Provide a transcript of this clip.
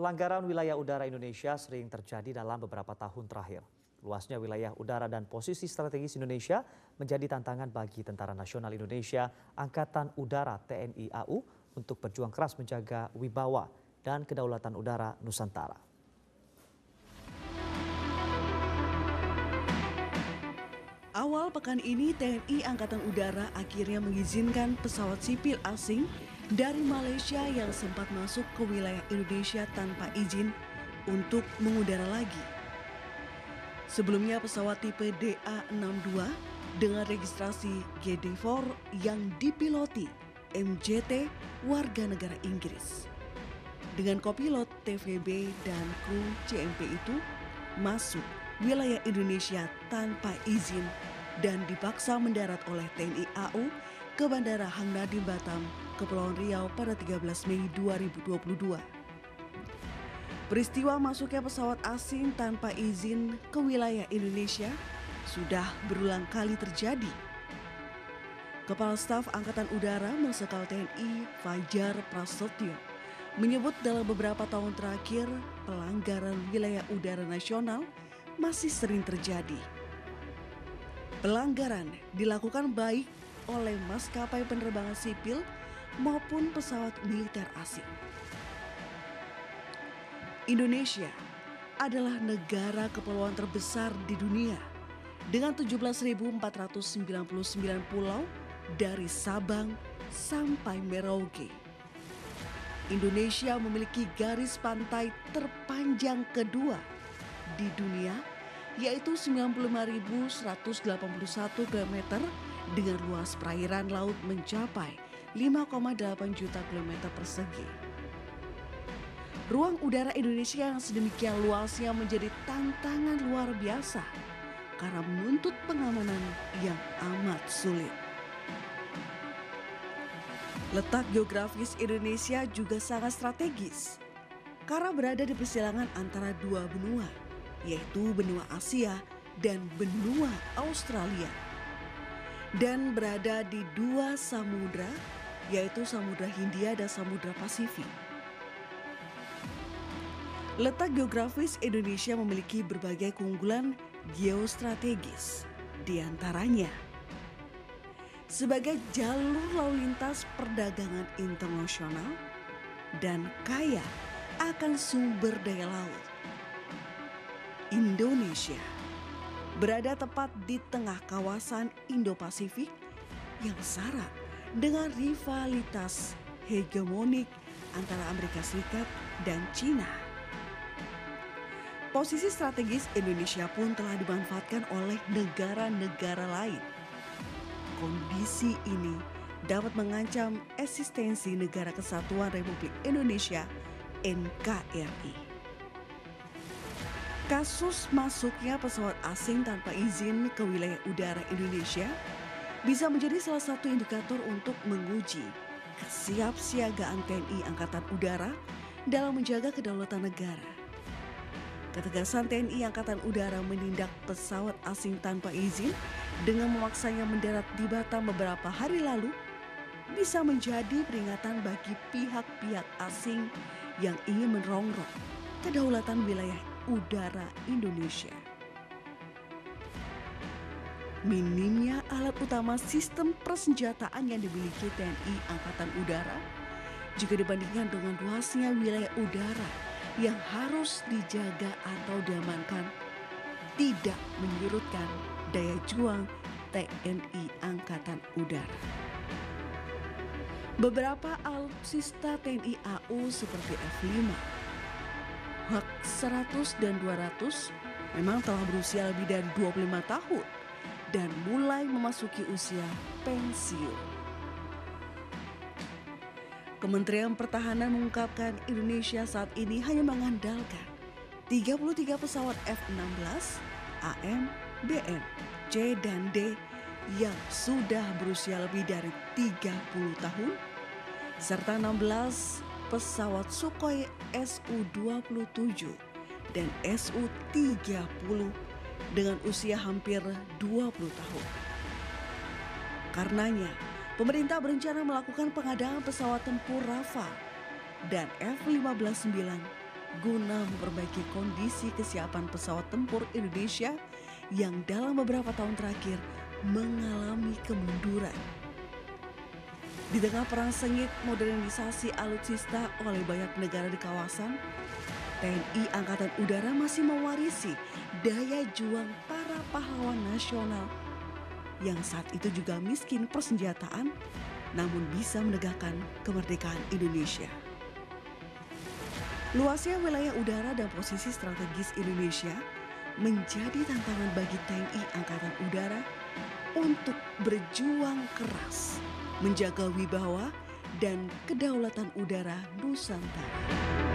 Pelanggaran wilayah udara Indonesia sering terjadi dalam beberapa tahun terakhir. Luasnya wilayah udara dan posisi strategis Indonesia menjadi tantangan bagi Tentara Nasional Indonesia, Angkatan Udara TNI AU untuk berjuang keras menjaga wibawa dan kedaulatan udara Nusantara. Awal pekan ini TNI Angkatan Udara akhirnya mengizinkan pesawat sipil asing dari Malaysia yang sempat masuk ke wilayah Indonesia tanpa izin untuk mengudara lagi. Sebelumnya pesawat tipe DA62 dengan registrasi GD4 yang dipiloti MJT warga negara Inggris. Dengan kopilot TVB dan kru CMP itu masuk wilayah Indonesia tanpa izin dan dipaksa mendarat oleh TNI AU ke Bandara Hang Nadiem Batam, Kepulauan Riau pada 13 Mei 2022. Peristiwa masuknya pesawat asing tanpa izin ke wilayah Indonesia sudah berulang kali terjadi. Kepala Staf Angkatan Udara Marsikal TNI Fajar Prasetyo menyebut dalam beberapa tahun terakhir pelanggaran wilayah udara nasional masih sering terjadi. Pelanggaran dilakukan baik oleh maskapai penerbangan sipil maupun pesawat militer asing. Indonesia adalah negara kepulauan terbesar di dunia dengan 17.499 pulau dari Sabang sampai Merauke. Indonesia memiliki garis pantai terpanjang kedua di dunia, yaitu 95.181 km dengan luas perairan laut mencapai 5,8 juta kilometer persegi. Ruang udara Indonesia yang sedemikian luasnya menjadi tantangan luar biasa karena menuntut pengamanan yang amat sulit. Letak geografis Indonesia juga sangat strategis karena berada di persilangan antara dua benua, yaitu benua Asia dan benua Australia, dan berada di dua samudra, yaitu Samudra Hindia dan Samudra Pasifik. Letak geografis Indonesia memiliki berbagai keunggulan geostrategis, di antaranya sebagai jalur lalu lintas perdagangan internasional dan kaya akan sumber daya laut. Indonesia berada tepat di tengah kawasan Indo-Pasifik yang syarat dengan rivalitas hegemonik antara Amerika Serikat dan China. Posisi strategis Indonesia pun telah dimanfaatkan oleh negara-negara lain. Kondisi ini dapat mengancam eksistensi Negara Kesatuan Republik Indonesia (NKRI). Kasus masuknya pesawat asing tanpa izin ke wilayah udara Indonesia bisa menjadi salah satu indikator untuk menguji kesiapsiagaan TNI Angkatan Udara dalam menjaga kedaulatan negara. Ketegasan TNI Angkatan Udara menindak pesawat asing tanpa izin dengan memaksanya mendarat di Batam beberapa hari lalu bisa menjadi peringatan bagi pihak-pihak asing yang ingin merongrong kedaulatan wilayah udara Indonesia. Minimnya alat utama sistem persenjataan yang dimiliki TNI Angkatan Udara jika dibandingkan dengan luasnya wilayah udara yang harus dijaga atau diamankan tidak menyurutkan daya juang TNI Angkatan Udara. Beberapa alutsista TNI AU seperti F5, Hawk 100 dan 200 memang telah berusia lebih dari 25 tahun dan mulai memasuki usia pensiun. Kementerian Pertahanan mengungkapkan Indonesia saat ini hanya mengandalkan 33 pesawat F-16, AM, BN, C, dan D yang sudah berusia lebih dari 30 tahun, serta 16 pesawat Sukhoi Su-27 dan Su-30 dengan usia hampir 20 tahun. Karenanya, pemerintah berencana melakukan pengadaan pesawat tempur Rafale dan F-15-9 guna memperbaiki kondisi kesiapan pesawat tempur Indonesia yang dalam beberapa tahun terakhir mengalami kemunduran. Di tengah perang sengit modernisasi alutsista oleh banyak negara di kawasan, TNI Angkatan Udara masih mewarisi daya juang para pahlawan nasional yang saat itu juga miskin persenjataan namun bisa menegakkan kemerdekaan Indonesia. Luasnya wilayah udara dan posisi strategis Indonesia menjadi tantangan bagi TNI Angkatan Udara untuk berjuang keras menjaga wibawa dan kedaulatan udara Nusantara.